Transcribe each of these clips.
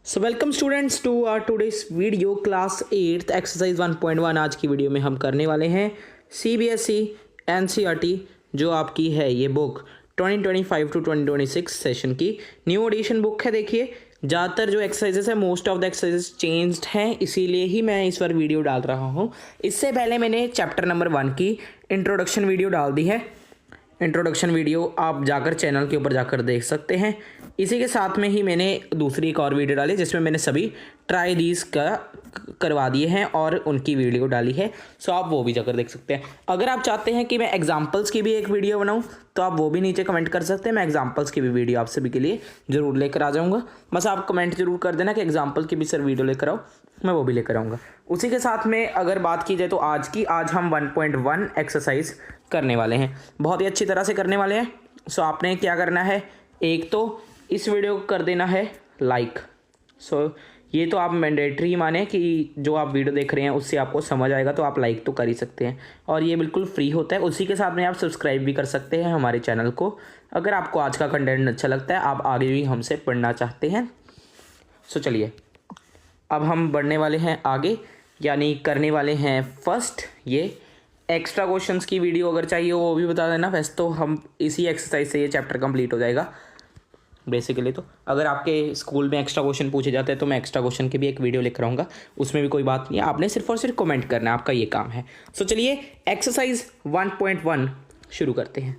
So welcome students to our today's video class 8 exercise 1.1। आज की video में हम करने वाले हैं सीबीएसई एनसीईआरटी जो आपकी है ये बुक 2025 टू 2026 सेशन की न्यू एडिशन बुक है। देखिए ज़्यादातर जो एक्सरसाइजेस है most of the exercises changed हैं, इसीलिए ही मैं इस बार वीडियो डाल रहा हूँ। इससे पहले मैंने चैप्टर नंबर 1 की इंट्रोडक्शन वीडियो डाल दी है। इंट्रोडक्शन वीडियो आप जाकर चैनल के ऊपर जाकर देख सकते हैं। इसी के साथ में ही मैंने दूसरी एक और वीडियो डाली जिसमें मैंने सभी ट्राई दीज का करवा दिए हैं और उनकी वीडियो डाली है। सो आप वो भी जाकर देख सकते हैं। अगर आप चाहते हैं कि मैं एग्जांपल्स की भी एक वीडियो बनाऊं तो आप वो भी नीचे कमेंट कर सकते हैं। मैं एग्जांपल्स की भी वीडियो आप सभी के लिए ज़रूर लेकर आ जाऊँगा। बस आप कमेंट जरूर कर देना कि एग्जाम्पल की भी सर वीडियो लेकर आओ, मैं वो भी लेकर आऊँगा। उसी के साथ में अगर बात की जाए तो आज हम 1.1 एक्सरसाइज करने वाले हैं, बहुत ही अच्छी तरह से करने वाले हैं। सो आपने क्या करना है, एक तो इस वीडियो को कर देना है लाइक। सो ये तो आप मैंडेटरी माने कि जो आप वीडियो देख रहे हैं उससे आपको समझ आएगा, तो आप लाइक तो कर ही सकते हैं और ये बिल्कुल फ्री होता है। उसी के साथ में आप सब्सक्राइब भी कर सकते हैं हमारे चैनल को अगर आपको आज का कंटेंट अच्छा लगता है, आप आगे भी हमसे पढ़ना चाहते हैं। सो चलिए अब हम बढ़ने वाले हैं आगे, यानी करने वाले हैं फर्स्ट ये एक्स्ट्रा क्वेश्चंस की वीडियो। अगर चाहिए वो भी बता देना। वैसे तो हम इसी एक्सरसाइज से ये चैप्टर कंप्लीट हो जाएगा बेसिकली। तो अगर आपके स्कूल में एक्स्ट्रा क्वेश्चन पूछे जाते हैं तो मैं एक्स्ट्रा क्वेश्चन की भी एक वीडियो लेकर आऊँगा, उसमें भी कोई बात नहीं है। आपने सिर्फ और सिर्फ कमेंट करना है, आपका ये काम है। सो चलिए एक्सरसाइज 1.1 शुरू करते हैं।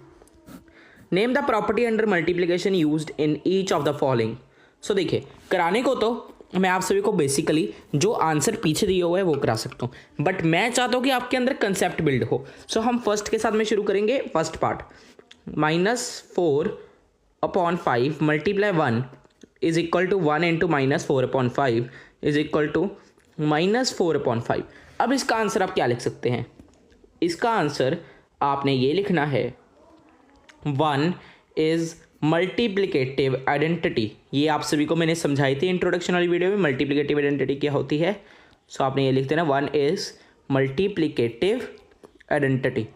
Name the property under multiplication used in each of the following. So देखिए कराने को तो मैं आप सभी को बेसिकली जो आंसर पीछे दिया हुआ है वो करा सकता हूँ, बट मैं चाहता हूँ कि आपके अंदर कंसेप्ट बिल्ड हो। सो हम फर्स्ट के साथ में शुरू करेंगे। First part -4/5 multiply 1 is equal to 1 into -4/5 is equal to -4/5। अब इसका आंसर आप क्या लिख सकते हैं? इसका आंसर आपने ये लिखना है 1 इज मल्टीप्लिकेटिव आइडेंटिटी। ये आप सभी को मैंने समझाई थी इंट्रोडक्शन वाली वीडियो में, मल्टीप्लिकेटिव आइडेंटिटी क्या होती है। सो आपने ये लिख देना 1 is multiplicative identity,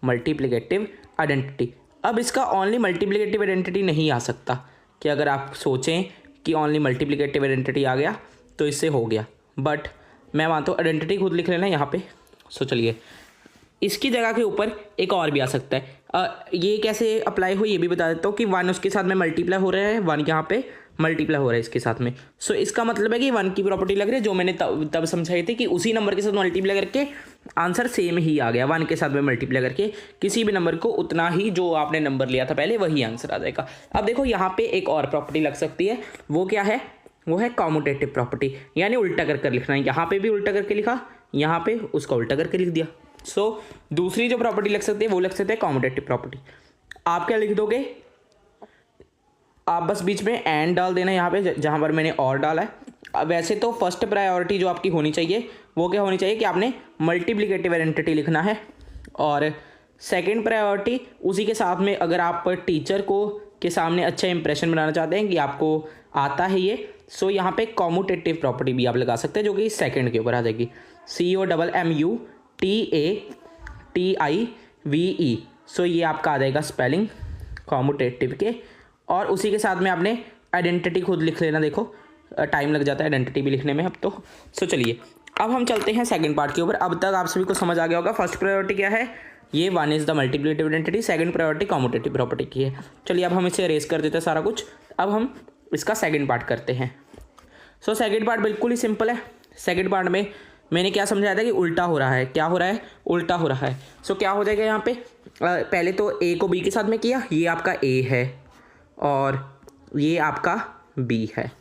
multiplicative identity. अब इसका ओनली मल्टीप्लिकेटिव आइडेंटिटी नहीं आ सकता कि अगर आप सोचें कि ओनली मल्टीप्लिकेटिव आइडेंटिटी आ गया तो इससे हो गया, बट मैं मानता हूँ आइडेंटिटी खुद लिख लेना यहाँ पे। सो चलिए इसकी जगह के ऊपर एक और भी आ सकता है। ये कैसे अप्लाई हो ये भी बता देता हूँ कि 1 उसके साथ में मल्टीप्लाई हो रहा है, 1 यहाँ पे मल्टीप्लाई हो रहा है इसके साथ में। सो इसका मतलब है कि 1 की प्रॉपर्टी लग रही है जो मैंने तब समझाई थी कि उसी नंबर के साथ मल्टीप्लाई करके आंसर सेम ही आ गया। 1 के साथ में मल्टीप्लाई करके किसी भी नंबर को उतना ही जो आपने नंबर लिया था पहले वही आंसर आ जाएगा। अब देखो यहाँ पे एक और प्रॉपर्टी लग सकती है, वो क्या है? वो है कॉम्यूटेटिव प्रॉपर्टी, यानी उल्टा कर लिखना है। यहाँ पे भी उल्टा करके लिखा, यहाँ पे उसका उल्टा करके लिख दिया। सो दूसरी जो प्रॉपर्टी लग सकती है वो लग सकती है कॉम्यूटेटिव प्रॉपर्टी। आप क्या लिख दोगे? आप बस बीच में एंड डाल देना यहाँ पे जहाँ पर मैंने और डाला है। अब वैसे तो फर्स्ट प्रायोरिटी जो आपकी होनी चाहिए वो क्या होनी चाहिए कि आपने मल्टीप्लिकेटिव आइडेंटिटी लिखना है, और सेकंड प्रायोरिटी उसी के साथ में अगर आप टीचर को के सामने अच्छा इंप्रेशन बनाना चाहते हैं कि आपको आता है ये, सो यहाँ पे कॉम्यूटेटिव प्रॉपर्टी भी आप लगा सकते हैं जो कि सेकंड के ऊपर आ जाएगी। COMMUTATIVE। सो ये आपका आ जाएगा स्पेलिंग कॉम्यूटेटिव के, और उसी के साथ में आपने आइडेंटिटी खुद लिख लेना। देखो टाइम लग जाता है आइडेंटिटी भी लिखने में अब तो। सो चलिए अब हम चलते हैं सेकंड पार्ट के ऊपर। अब तक आप सभी को समझ आ गया होगा फर्स्ट प्रायोरिटी क्या है, ये 1 is the multiplicative identity, second priority commutative property की है। चलिए अब हम इसे अरेज कर देते हैं सारा कुछ। अब हम इसका सेकंड पार्ट करते हैं। सो सेकंड पार्ट बिल्कुल ही सिंपल है। सेकंड पार्ट में मैंने क्या समझाया था कि उल्टा हो रहा है। क्या हो रहा है? उल्टा हो रहा है। सो क्या हो जाएगा यहाँ पे? पहले तो ए को बी के साथ में किया, ये आपका ए है और ये आपका बी है।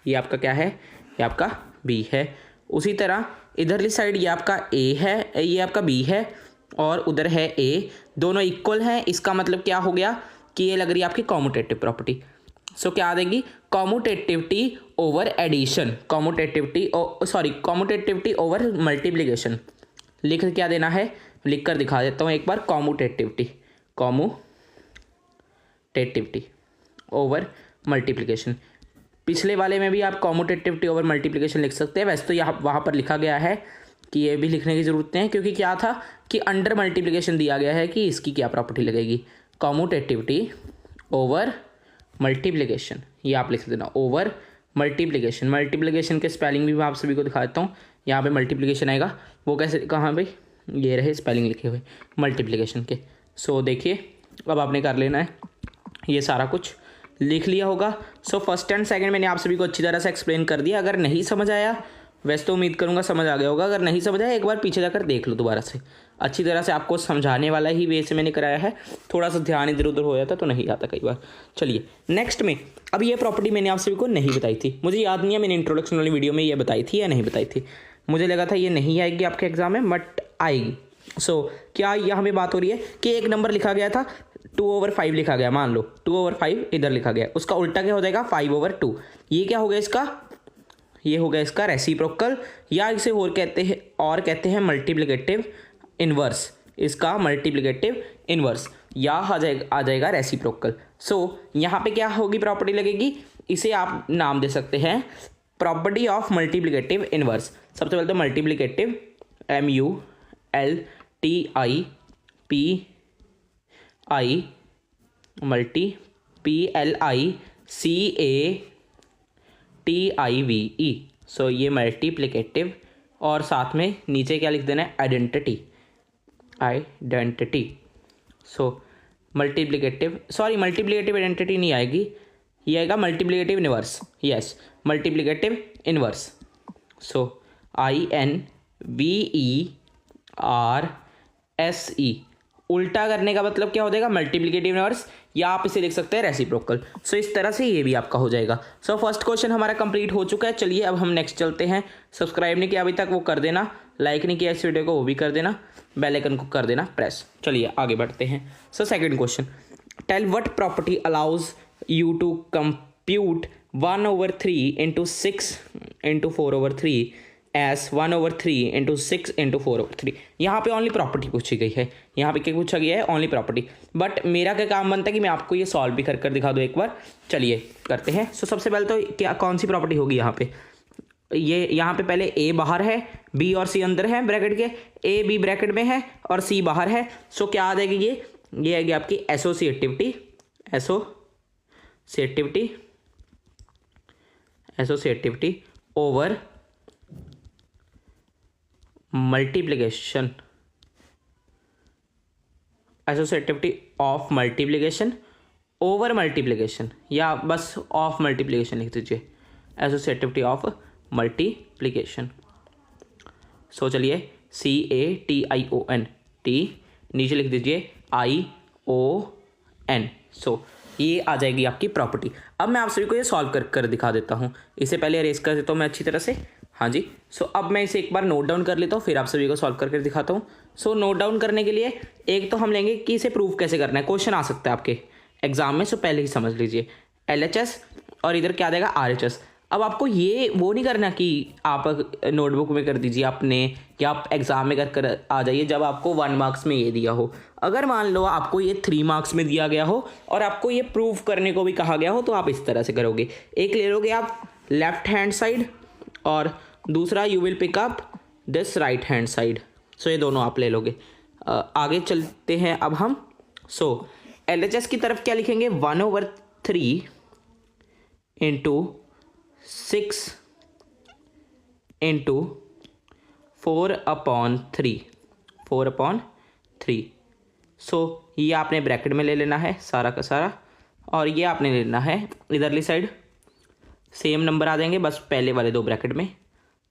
ये आपका क्या है? ये आपका बी है। उसी तरह इधरली साइड ये आपका ए है, ये आपका बी है और उधर है ए, दोनों इक्वल हैं। इसका मतलब क्या हो गया कि ये लग रही है आपकी कॉम्यूटेटिव प्रॉपर्टी। सो क्या आ जाएगी? Commutativity over addition, commutativity over multiplication. लिख क्या देना है? लिख कर दिखा देता हूँ एक बार। कॉम्यूटेटिविटी ओवर मल्टीप्लिकेशन। पिछले वाले में भी आप कॉम्यूटेटिविटी ओवर मल्टीप्लिकेशन लिख सकते हैं। वैसे तो यहाँ वहाँ पर लिखा गया है कि ये भी लिखने की ज़रूरत नहीं है, क्योंकि क्या था कि अंडर मल्टीप्लिकेशन दिया गया है कि इसकी क्या प्रॉपर्टी लगेगी, कॉम्यूटेटिविटी ओवर मल्टीप्लिकेशन। ये आप लिख देना ओवर मल्टीप्लिकेशन, मल्टीप्लिकेशन के स्पेलिंग भी मैं आप सभी को दिखा देता हूँ। यहाँ पे मल्टीप्लिकेशन आएगा, वो कैसे, कहाँ भाई, ये रहे स्पेलिंग लिखे हुए मल्टीप्लिकेशन के। सो देखिए अब आपने कर लेना है, ये सारा कुछ लिख लिया होगा। सो फर्स्ट एंड सेकंड मैंने आप सभी को अच्छी तरह से एक्सप्लेन कर दिया। अगर नहीं समझ आया, वैसे तो उम्मीद करूँगा समझ आ गया होगा, अगर नहीं समझ आया एक बार पीछे जाकर देख लो दोबारा से। अच्छी तरह से आपको समझाने वाला ही वे से मैंने कराया है, थोड़ा सा ध्यान इधर उधर हो जाता तो नहीं आता कई बार। चलिए नेक्स्ट में, अब ये प्रॉपर्टी मैंने आप सभी को नहीं बताई थी, मुझे याद नहीं है मैंने इंट्रोडक्शन वाली वीडियो में ये बताई थी या नहीं बताई थी। मुझे लगा था ये नहीं आएगी आपके एग्जाम में, बट आएगी। सो क्या यहाँ हमें बात हो रही है कि एक नंबर लिखा गया था 2/5 लिखा गया, मान लो 2/5 इधर लिखा गया, उसका उल्टा क्या हो जाएगा 5/2। ये क्या हो गया इसका, ये हो गया इसका रेसिप्रोकल, या इसे और कहते हैं मल्टीप्लिकेटिव इन्वर्स। इसका मल्टीप्लिकेटिव इन्वर्स या आ जाएगा रेसिप्रोकल। सो यहाँ पे क्या होगी प्रॉपर्टी लगेगी, इसे आप नाम दे सकते हैं प्रॉपर्टी ऑफ मल्टीप्लिकेटिव इन्वर्स। सबसे पहले तो मल्टीप्लिकेटिव MULTIPI मल्टी PLICATIVE। सो ये मल्टीप्लिकेटिव, और साथ में नीचे क्या लिख देना है, आइडेंटिटी। सो मल्टीप्लिकेटिव आइडेंटिटी नहीं आएगी, ये आएगा multiplicative inverse. Yes, multiplicative inverse. So INVERSE, उल्टा करने का मतलब क्या हो जाएगा, मल्टीप्लिकेटिव इनवर्स, या आप इसे लिख सकते हैं रेसिप्रोकल। सो इस तरह से ये भी आपका हो जाएगा। सो फर्स्ट क्वेश्चन हमारा कंप्लीट हो चुका है। चलिए अब हम नेक्स्ट चलते हैं। सब्सक्राइब नहीं किया अभी तक वो कर देना, लाइक नहीं किया इस वीडियो को वो भी कर देना, बेल आइकन को कर देना प्रेस। चलिए आगे बढ़ते हैं। So second question, tell what property allows you to compute 1/3 × 6 × 4/3 as 1/3 × 6 × 4/3। यहाँ पे ओनली प्रॉपर्टी पूछी गई है, यहाँ पे क्या पूछा गया है, ओनली प्रॉपर्टी। बट मेरा क्या काम बनता है कि मैं आपको ये सॉल्व भी कर दिखा दूँ एक बार। चलिए करते हैं। सो सबसे पहले तो क्या कौन सी प्रॉपर्टी होगी यहाँ पे, ये यहाँ पे पहले ए बाहर है, बी और सी अंदर है ब्रैकेट के, ए बी ब्रैकेट में है और सी बाहर है। सो क्या आ जाएगी, ये आएगी आपकी associativity over multiplication, associativity of multiplication over multiplication, या बस ऑफ मल्टीप्लिकेशन लिख दीजिए, एसोसिएटिविटी ऑफ मल्टीप्लिकेशन। सो चलिए CATION, टी नीचे लिख दीजिए ION। सो ये आ जाएगी आपकी प्रॉपर्टी। अब मैं आप सभी को ये सॉल्व कर दिखा देता हूँ। इसे पहले अरेज कर देता हूँ मैं अच्छी तरह से। हाँ जी। सो अब मैं इसे एक बार नोट डाउन कर लेता हूँ, फिर आप सभी को सॉल्व करके दिखाता हूँ। सो नोट डाउन करने के लिए एक तो हम लेंगे कि इसे प्रूव कैसे करना है, क्वेश्चन आ सकता है आपके एग्जाम में। सो पहले ही समझ लीजिए LHS और इधर क्या देगा RHS। अब आपको ये वो नहीं करना कि आप नोटबुक में कर दीजिए अपने, या आप एग्ज़ाम में कर आ जाइए जब आपको 1 मार्क्स में ये दिया हो। अगर मान लो आपको ये 3 मार्क्स में दिया गया हो और आपको ये प्रूव करने को भी कहा गया हो, तो आप इस तरह से करोगे। एक ले लोगे आप लेफ्ट हैंड साइड और दूसरा you will pick up this right hand side. So ये दोनों आप ले लोगे। आगे चलते हैं अब हम। सो LHS की तरफ क्या लिखेंगे, 1/3 × 6 × 4/3। सो ये आपने ब्रैकेट में ले लेना है सारा का सारा, और ये आपने ले लेना है इधरली साइड। सेम नंबर आ जाएंगे बस पहले वाले 2 ब्रैकेट में।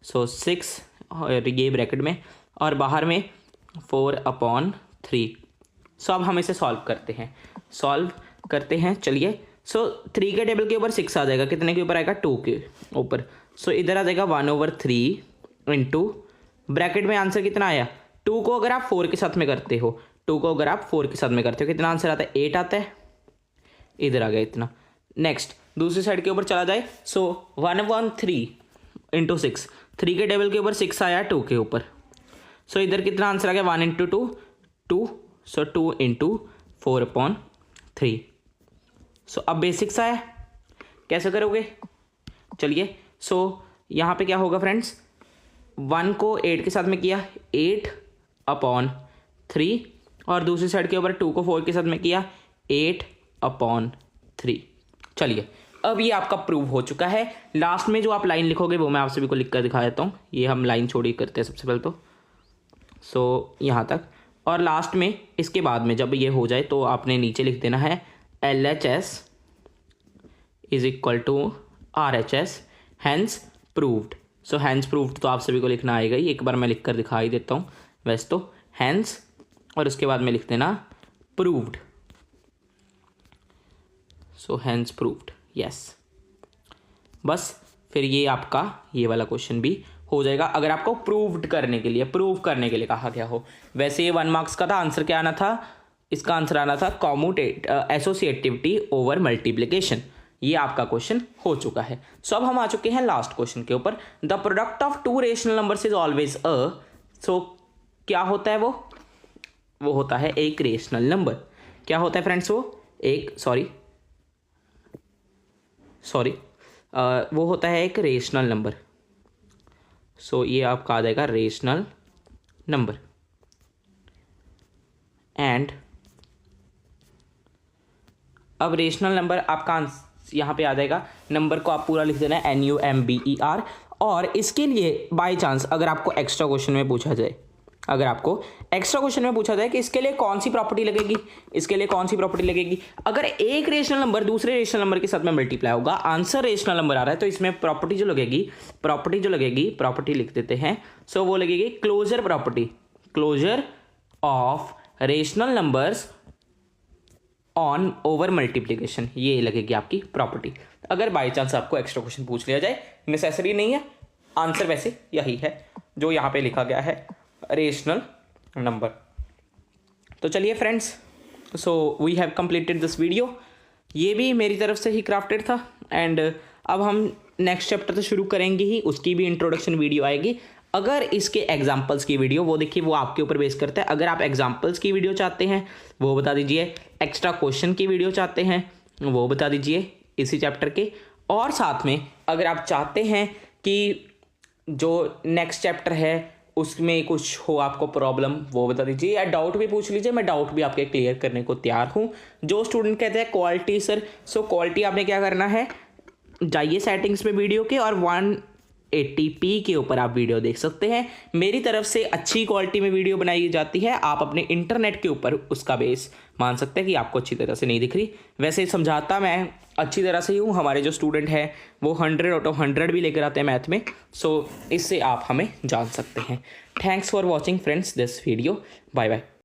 सो 6 और ये ब्रैकेट में, और बाहर में 4/3। सो अब हम इसे सॉल्व करते हैं। चलिए। सो 3 के टेबल के ऊपर 6 आ जाएगा, कितने के ऊपर आएगा, 2 के ऊपर। सो इधर आ जाएगा 1/3 × ब्रैकेट में आंसर कितना आया, 2 को अगर आप 4 के साथ में करते हो, कितना आंसर आता है, 8 आता है। इधर आ गया इतना। नेक्स्ट दूसरी साइड के ऊपर चला जाए। सो 1/3 × 6, 3 के टेबल के ऊपर 6 आया 2 के ऊपर। सो इधर कितना आंसर आ गया, 1 × 2 2। सो 2 × 4/3। सो अब बेसिक्स आया, कैसे करोगे, चलिए। सो यहाँ पे क्या होगा फ्रेंड्स, 1 को 8 के साथ में किया 8/3, और दूसरी साइड के ऊपर 2 को 4 के साथ में किया 8/3। चलिए अब ये आपका प्रूव हो चुका है। लास्ट में जो आप लाइन लिखोगे वो मैं आप सभी को लिख कर दिखा देता हूँ। ये हम लाइन छोड़ी करते हैं सबसे पहले तो, सो यहाँ तक, और लास्ट में इसके बाद में जब ये हो जाए तो आपने नीचे लिख देना है LHS is equal to RHS hence proved. So hence proved तो आप सभी को लिखना आएगा ही, एक बार मैं लिख कर दिखा ही देता हूँ वैसे तो, हैंस और उसके बाद में लिख देना proved. So hence proved, yes. बस फिर ये आपका ये वाला क्वेश्चन भी हो जाएगा अगर आपको प्रूव्ड करने के लिए, प्रूव करने के लिए कहा गया हो। वैसे ये 1 मार्क्स का था। आंसर क्या आना था इसका? आंसर आना था एसोसिएटिविटी ओवर मल्टीप्लिकेशन। ये आपका क्वेश्चन हो चुका है। सो अब हम आ चुके हैं लास्ट क्वेश्चन के ऊपर। The product of 2 rational numbers is always a. So क्या होता है वो होता है एक रेशनल नंबर। क्या होता है फ्रेंड्स? वो एक वो होता है एक रेशनल नंबर। सो ये आपका आ जाएगा रेशनल नंबर। एंड अब रेशनल नंबर आपका यहाँ पे आ जाएगा, नंबर को आप पूरा लिख देना है NUMBER। और इसके लिए बाय चांस अगर आपको एक्स्ट्रा क्वेश्चन में पूछा जाए, कि इसके लिए कौन सी प्रॉपर्टी लगेगी, अगर एक रेशनल नंबर दूसरे रेशनल नंबर के साथ में मल्टीप्लाई होगा, आंसर रेशनल नंबर आ रहा है, तो इसमें प्रॉपर्टी लिख देते हैं। सो वो लगेगी closure of rational numbers on over multiplication. ये लगेगी आपकी प्रॉपर्टी। अगर बाई चांस आपको एक्स्ट्रा क्वेश्चन पूछ लिया जाए, नेसेसरी नहीं है, आंसर वैसे यही है जो यहाँ पे लिखा गया है, रेशनल नंबर। तो चलिए friends, so we have completed this video. ये भी मेरी तरफ से ही क्राफ्टेड था। एंड अब हम नेक्स्ट चैप्टर से शुरू करेंगे ही, उसकी भी इंट्रोडक्शन वीडियो आएगी। अगर इसके एग्जाम्पल्स की वीडियो, वो देखिए वो आपके ऊपर बेस करता है। अगर आप एग्जाम्पल्स की वीडियो चाहते हैं वो बता दीजिए, एक्स्ट्रा क्वेश्चन की वीडियो चाहते हैं वो बता दीजिए इसी चैप्टर के। और साथ में अगर आप चाहते हैं कि जो नेक्स्ट चैप्टर है उसमें कुछ हो आपको प्रॉब्लम, वो बता दीजिए, या डाउट भी पूछ लीजिए, मैं डाउट भी आपके क्लियर करने को तैयार हूँ। जो स्टूडेंट कहते हैं क्वालिटी सर, सो क्वालिटी आपने क्या करना है, जाइए सेटिंग्स में वीडियो के और 180p के ऊपर आप वीडियो देख सकते हैं। मेरी तरफ से अच्छी क्वालिटी में वीडियो बनाई जाती है। आप अपने इंटरनेट के ऊपर उसका बेस मान सकते हैं कि आपको अच्छी तरह से नहीं दिख रही। वैसे समझाता मैं अच्छी तरह से ही हूँ। हमारे जो स्टूडेंट हैं वो 100 आउट ऑफ 100 भी लेकर आते हैं मैथ में। सो इससे आप हमें जान सकते हैं। Thanks for watching friends this video. Bye bye.